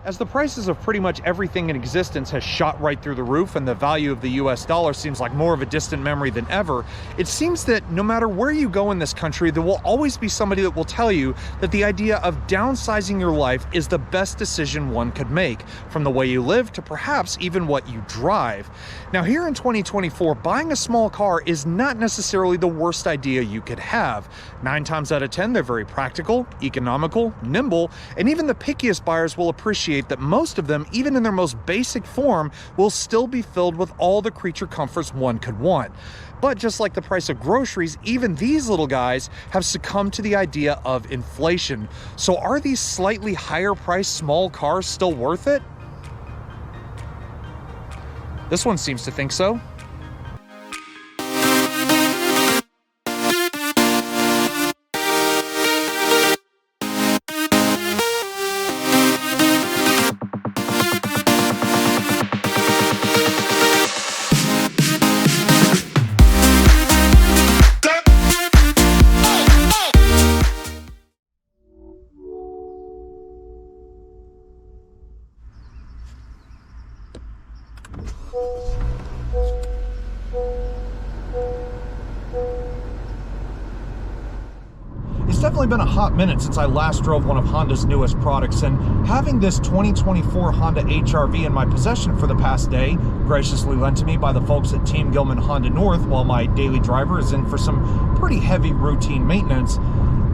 As the prices of pretty much everything in existence has shot right through the roof and the value of the US dollar seems like more of a distant memory than ever, it seems that no matter where you go in this country, there will always be somebody that will tell you that the idea of downsizing your life is the best decision one could make, from the way you live to perhaps even what you drive. Now, here in 2024, buying a small car is not necessarily the worst idea you could have. 9 times out of 10, they're very practical, economical, nimble, and even the pickiest buyers will appreciate that most of them, even in their most basic form, will still be filled with all the creature comforts one could want. But just like the price of groceries, even these little guys have succumbed to the idea of inflation. So are these slightly higher priced small cars still worth it? This one seems to think so. It's definitely been a hot minute since I last drove one of Honda's newest products, and having this 2024 Honda HR-V in my possession for the past day, graciously lent to me by the folks at Team GILLMAN Honda North while my daily driver is in for some pretty heavy routine maintenance,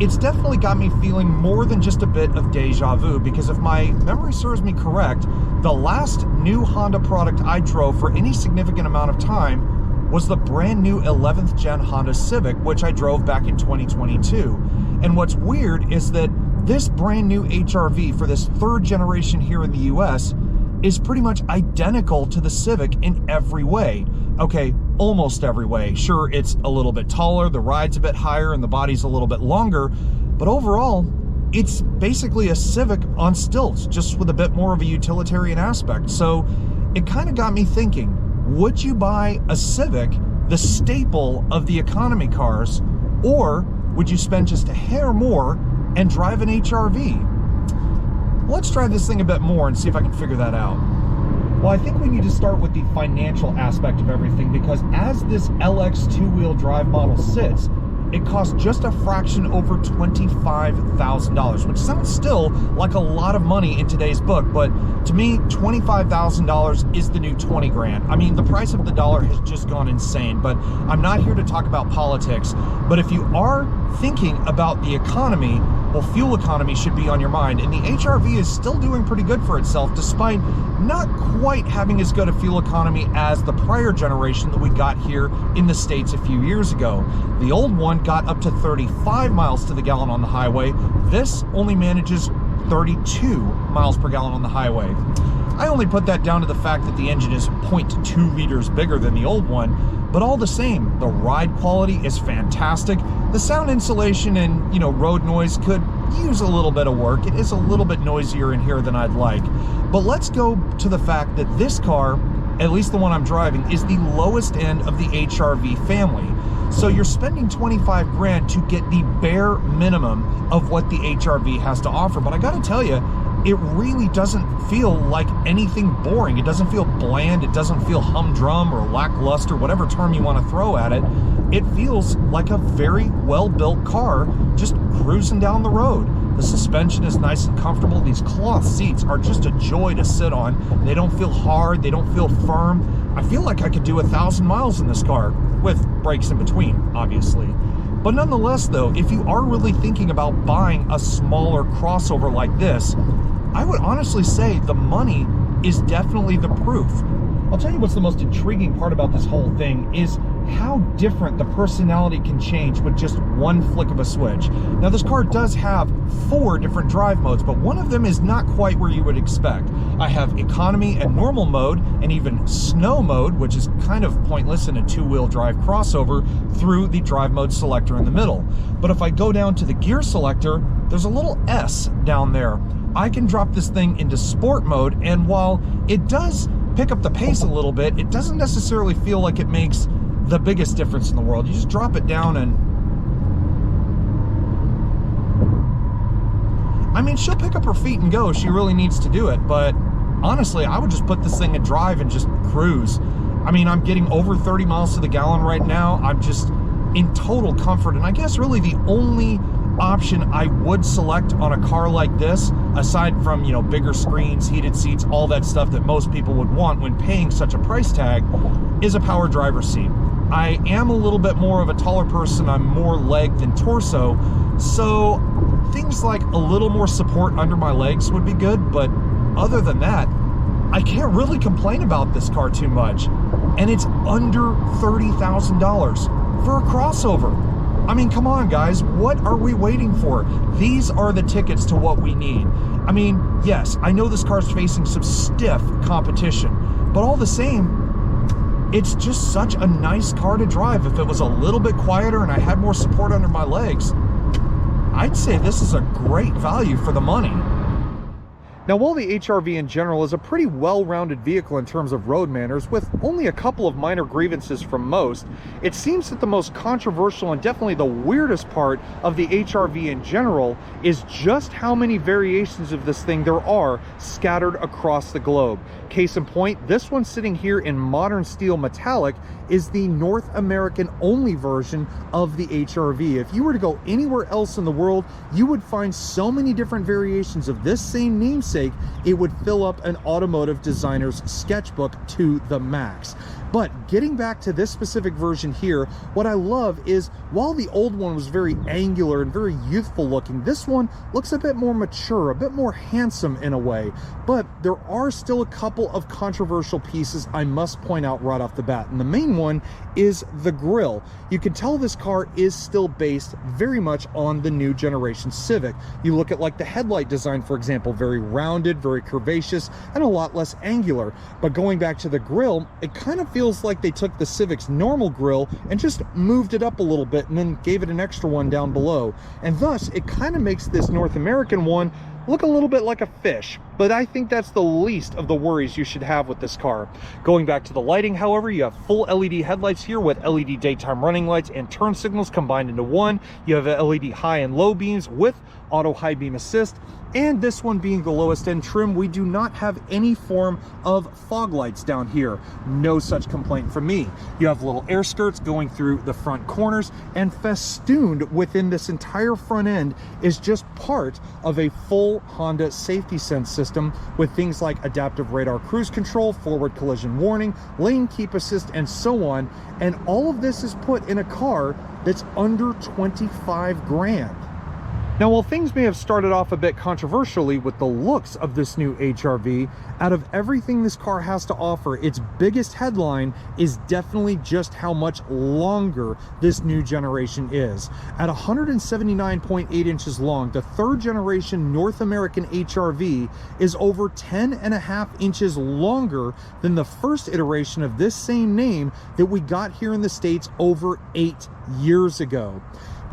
it's definitely got me feeling more than just a bit of deja vu, because if my memory serves me correct, the last new Honda product I drove for any significant amount of time was the brand new 11th gen Honda Civic, which I drove back in 2022. And what's weird is that this brand new HR-V for this 3rd generation here in the US is pretty much identical to the Civic in every way. Okay, almost every way. Sure, it's a little bit taller, the ride's a bit higher, and the body's a little bit longer, but overall, it's basically a Civic on stilts, just with a bit more of a utilitarian aspect. So it kind of got me thinking, would you buy a Civic, the staple of the economy cars, or would you spend just a hair more and drive an HR-V? Let's try this thing a bit more and see if I can figure that out. Well, I think we need to start with the financial aspect of everything, because as this LX 2-wheel drive model sits, it costs just a fraction over $25,000, which sounds still like a lot of money in today's book, but to me, $25,000 is the new 20 grand. I mean, the price of the dollar has just gone insane, but I'm not here to talk about politics. But if you are thinking about the economy, well, fuel economy should be on your mind, and the HR-V is still doing pretty good for itself, despite not quite having as good a fuel economy as the prior generation that we got here in the States a few years ago. The old one got up to 35 miles to the gallon on the highway. This only manages 32 miles per gallon on the highway. I only put that down to the fact that the engine is 0.2 liters bigger than the old one, but all the same, the ride quality is fantastic. The sound insulation and, road noise could use a little bit of work. It is a little bit noisier in here than I'd like. But let's go to the fact that this car, at least the one I'm driving, is the lowest end of the HR-V family. So you're spending 25 grand to get the bare minimum of what the HR-V has to offer. But I gotta tell you, it really doesn't feel like anything boring. It doesn't feel bland. It doesn't feel humdrum or lackluster, whatever term you want to throw at it. It feels like a very well-built car just cruising down the road. The suspension is nice and comfortable. These cloth seats are just a joy to sit on. They don't feel hard. They don't feel firm. I feel like I could do 1,000 miles in this car, with breaks in between, obviously. But nonetheless, though, if you are really thinking about buying a smaller crossover like this, I would honestly say the money is definitely the proof. I'll tell you what's the most intriguing part about this whole thing is how different the personality can change with just one flick of a switch. Now, this car does have 4 different drive modes, but one of them is not quite where you would expect. I have economy and normal mode, and even snow mode, which is kind of pointless in a 2-wheel drive crossover, through the drive mode selector in the middle. But if I go down to the gear selector, there's a little S down there. I can drop this thing into sport mode, and while it does pick up the pace a little bit, it doesn't necessarily feel like it makes the biggest difference in the world. You just drop it down and I mean, she'll pick up her feet and go. She really needs to do it. But honestly, I would just put this thing in drive and just cruise. I mean, I'm getting over 30 miles to the gallon right now. I'm just in total comfort. And I guess really the only option I would select on a car like this, aside from, you know, bigger screens, heated seats, all that stuff that most people would want when paying such a price tag, is a power driver's seat. I am a little bit more of a taller person. I'm more leg than torso. So things like a little more support under my legs would be good. But other than that, I can't really complain about this car too much. And it's under $30,000 for a crossover. I mean, come on, guys. What are we waiting for? These are the tickets to what we need. I mean, yes, I know this car's facing some stiff competition, but all the same, it's just such a nice car to drive. If it was a little bit quieter and I had more support under my legs, I'd say this is a great value for the money. Now, while the HR-V in general is a pretty well-rounded vehicle in terms of road manners, with only a couple of minor grievances from most, it seems that the most controversial and definitely the weirdest part of the HR-V in general is just how many variations of this thing there are scattered across the globe. Case in point, this one sitting here in modern steel metallic is the North American only version of the HR-V. If you were to go anywhere else in the world, you would find so many different variations of this same namesake, it would fill up an automotive designer's sketchbook to the max. But getting back to this specific version here, what I love is while the old one was very angular and very youthful looking, this one looks a bit more mature, a bit more handsome in a way. But there are still a couple of controversial pieces I must point out right off the bat. And the main one is the grille. You can tell this car is still based very much on the new generation Civic. You look at like the headlight design, for example, very rounded, very curvaceous, and a lot less angular. But going back to the grille, it kind of feels like they took the Civic's normal grille and just moved it up a little bit and then gave it an extra one down below. And thus, it kind of makes this North American one look a little bit like a fish, but I think that's the least of the worries you should have with this car. Going back to the lighting, however, you have full LED headlights here with LED daytime running lights and turn signals combined into one. You have LED high and low beams with auto high beam assist. And this one being the lowest end trim, we do not have any form of fog lights down here. No such complaint from me. You have little air skirts going through the front corners, and festooned within this entire front end is just part of a full Honda safety sense system with things like adaptive radar cruise control, forward collision warning, lane keep assist, and so on. And all of this is put in a car that's under 25 grand. Now, while things may have started off a bit controversially with the looks of this new HR-V, out of everything this car has to offer, its biggest headline is definitely just how much longer this new generation is. At 179.8 inches long, the third generation North American HR-V is over 10.5 inches longer than the first iteration of this same name that we got here in the States over 8 years ago.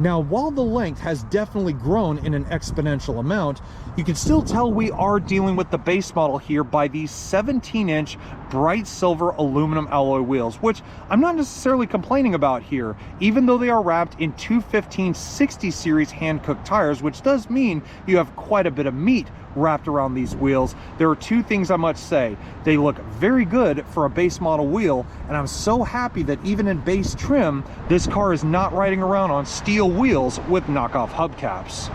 Now, while the length has definitely grown in an exponential amount, you can still tell we are dealing with the base model here by these 17-inch bright silver aluminum alloy wheels, which I'm not necessarily complaining about here, even though they are wrapped in 215/60 series hand-cooked tires, which does mean you have quite a bit of meat wrapped around these wheels. There are two things I must say. They look very good for a base model wheel, and I'm so happy that even in base trim, this car is not riding around on steel wheels with knockoff hubcaps.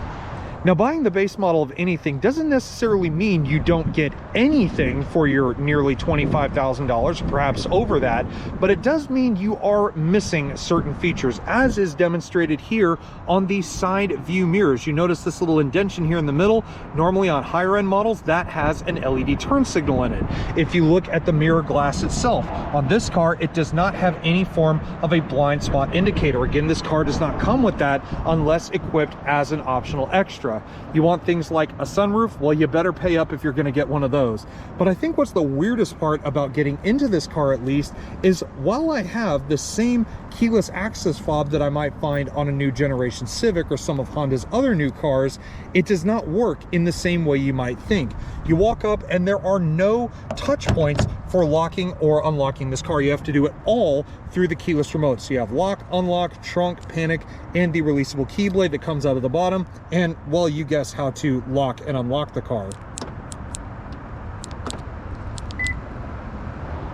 Now, buying the base model of anything doesn't necessarily mean you don't get anything for your nearly $25,000, perhaps over that, but it does mean you are missing certain features, as is demonstrated here on the side view mirrors. You notice this little indentation here in the middle. Normally on higher end models, that has an LED turn signal in it. If you look at the mirror glass itself, on this car, it does not have any form of a blind spot indicator. Again, this car does not come with that unless equipped as an optional extra. You want things like a sunroof? Well, you better pay up if you're going to get one of those. But I think what's the weirdest part about getting into this car, at least, is while I have the same keyless access fob that I might find on a new generation Civic or some of Honda's other new cars, it does not work in the same way you might think. You walk up and there are no touch points for locking or unlocking this car. You have to do it all through the keyless remote. So you have lock, unlock, trunk, panic, and the releasable key blade that comes out of the bottom. And well, you guess how to lock and unlock the car.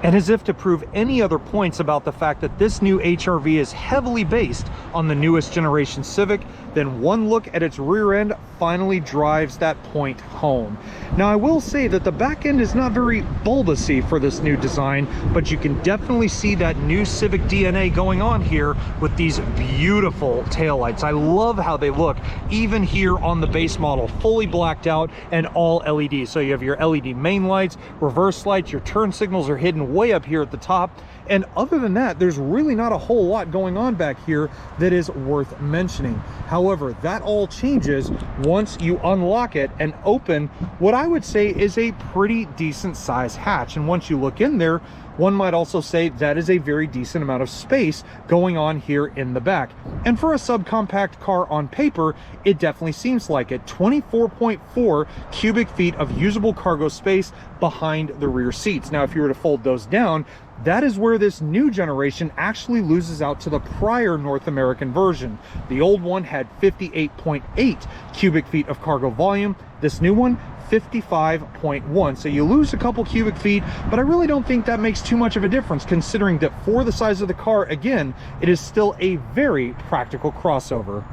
And as if to prove any other points about the fact that this new HRV is heavily based on the newest generation Civic, then one look at its rear end finally drives that point home. Now, I will say that the back end is not very bulbousy for this new design, but you can definitely see that new Civic DNA going on here with these beautiful taillights. I love how they look, even here on the base model, fully blacked out and all LED. So you have your LED main lights, reverse lights, your turn signals are hidden way up here at the top. And other than that, there's really not a whole lot going on back here that is worth mentioning. However, that all changes once you unlock it and open what I would say is a pretty decent size hatch. And once you look in there, one might also say that is a very decent amount of space going on here in the back. And for a subcompact car on paper, it definitely seems like it. 24.4 cubic feet of usable cargo space behind the rear seats. Now, if you were to fold those down, that is where this new generation actually loses out to the prior North American version. The old one had 58.8 cubic feet of cargo volume. This new one, 55.1. So you lose a couple cubic feet, but I really don't think that makes too much of a difference, considering that for the size of the car, again, it is still a very practical crossover.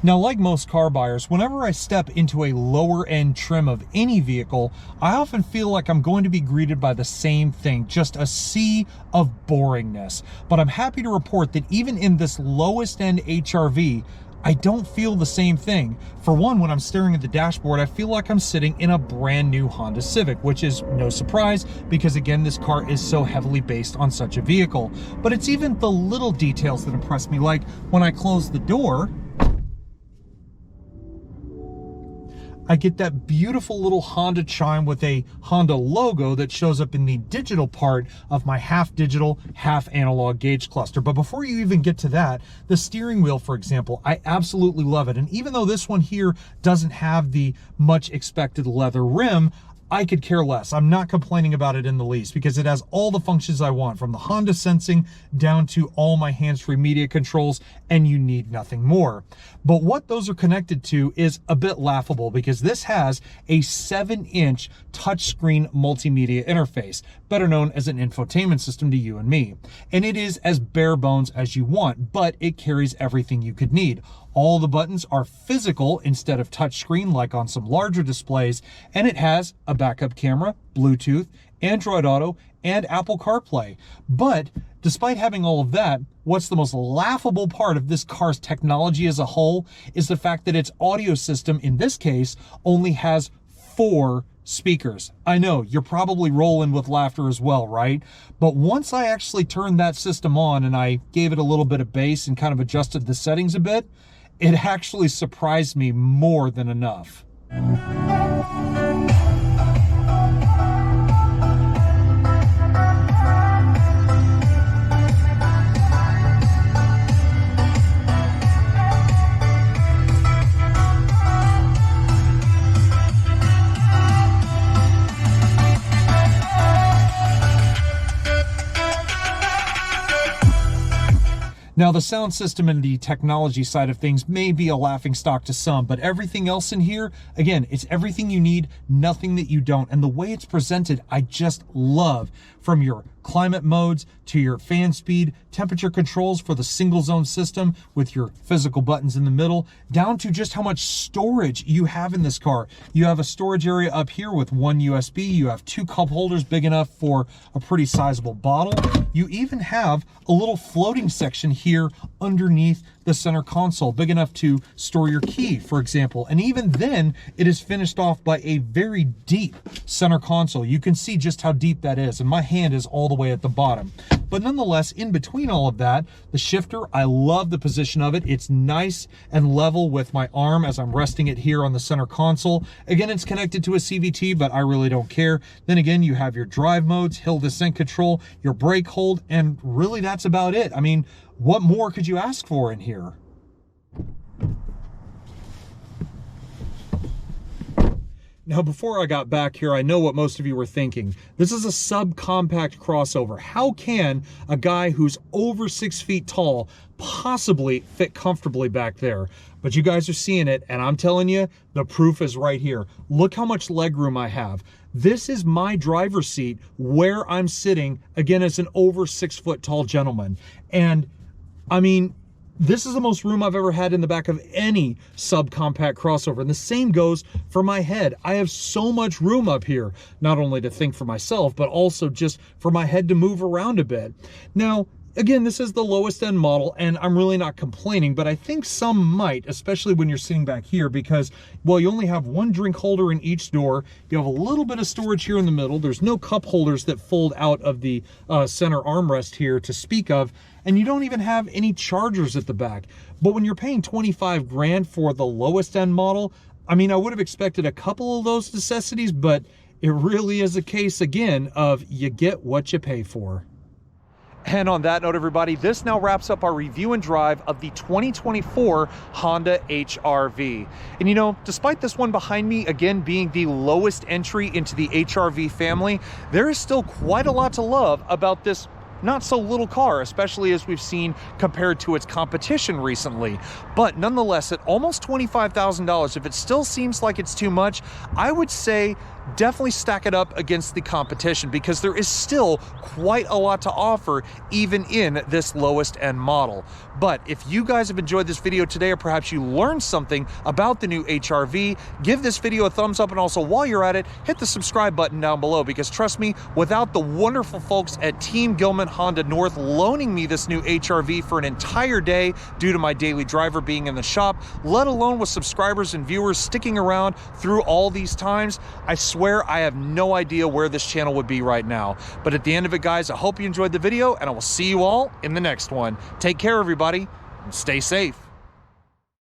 Now, like most car buyers, whenever I step into a lower end trim of any vehicle, I often feel like I'm going to be greeted by the same thing, just a sea of boringness. But I'm happy to report that even in this lowest end HRV, I don't feel the same thing. For one, when I'm staring at the dashboard, I feel like I'm sitting in a brand new Honda Civic, which is no surprise because, again, this car is so heavily based on such a vehicle. But it's even the little details that impress me, like when I close the door, I get that beautiful little Honda chime with a Honda logo that shows up in the digital part of my half digital, half analog gauge cluster. But before you even get to that, the steering wheel, for example, I absolutely love it. And even though this one here doesn't have the much expected leather rim, I could care less. I'm not complaining about it in the least because it has all the functions I want, from the Honda sensing down to all my hands-free media controls, and you need nothing more. But what those are connected to is a bit laughable because this has a 7-inch touchscreen multimedia interface, better known as an infotainment system to you and me. And it is as bare bones as you want, but it carries everything you could need. All the buttons are physical instead of touchscreen like on some larger displays, and it has a backup camera, Bluetooth, Android Auto, and Apple CarPlay. But despite having all of that, what's the most laughable part of this car's technology as a whole is the fact that its audio system, in this case, only has 4 speakers. I know, you're probably rolling with laughter as well, right? But once I actually turned that system on and I gave it a little bit of bass and kind of adjusted the settings a bit, it actually surprised me more than enough. Now, the sound system and the technology side of things may be a laughingstock to some, but everything else in here, again, it's everything you need, nothing that you don't. And the way it's presented, I just love. From your climate modes to your fan speed, temperature controls for the single zone system with your physical buttons in the middle, down to just how much storage you have in this car. You have a storage area up here with 1 USB. You have 2 cup holders big enough for a pretty sizable bottle. You even have a little floating section here underneath the center console, big enough to store your key, for example. And even then, it is finished off by a very deep center console. You can see just how deep that is, and my hand is all the way at the bottom. But nonetheless, in between all of that, the shifter, I love the position of it. It's nice and level with my arm as I'm resting it here on the center console. Again, it's connected to a CVT, but I really don't care. Then again, you have your drive modes, hill descent control, your brake hold, and really that's about it. I mean, what more could you ask for in here? Now, before I got back here, I know what most of you were thinking. This is a subcompact crossover. How can a guy who's over 6 feet tall possibly fit comfortably back there? But you guys are seeing it, and I'm telling you, the proof is right here. Look how much legroom I have. This is my driver's seat where I'm sitting, again, as an over 6 foot tall gentleman. And I mean, this is the most room I've ever had in the back of any subcompact crossover. And the same goes for my head. I have so much room up here, not only to think for myself, but also just for my head to move around a bit. Now, again, this is the lowest end model, and I'm really not complaining, but I think some might, especially when you're sitting back here, because, well, you only have one drink holder in each door. You have a little bit of storage here in the middle. There's no cup holders that fold out of the center armrest here to speak of, and you don't even have any chargers at the back. But when you're paying 25 grand for the lowest end model, I mean, I would have expected a couple of those necessities, but it really is a case, again, of you get what you pay for. And on that note, everybody, this now wraps up our review and drive of the 2024 Honda HR-V. And you know, despite this one behind me, again, being the lowest entry into the HR-V family, there is still quite a lot to love about this not so little car, especially as we've seen compared to its competition recently. But nonetheless, at almost $25,000, if it still seems like it's too much, I would say definitely stack it up against the competition, because there is still quite a lot to offer even in this lowest end model. But if you guys have enjoyed this video today, or perhaps you learned something about the new HR-V, give this video a thumbs up, and also while you're at it, hit the subscribe button down below, because trust me, without the wonderful folks at Team GILLMAN Honda North loaning me this new HR-V for an entire day due to my daily driver being in the shop, let alone with subscribers and viewers sticking around through all these times, I swear I have no idea where this channel would be right now. But at the end of it, guys, I hope you enjoyed the video, and I will see you all in the next one. Take care, everybody, and stay safe.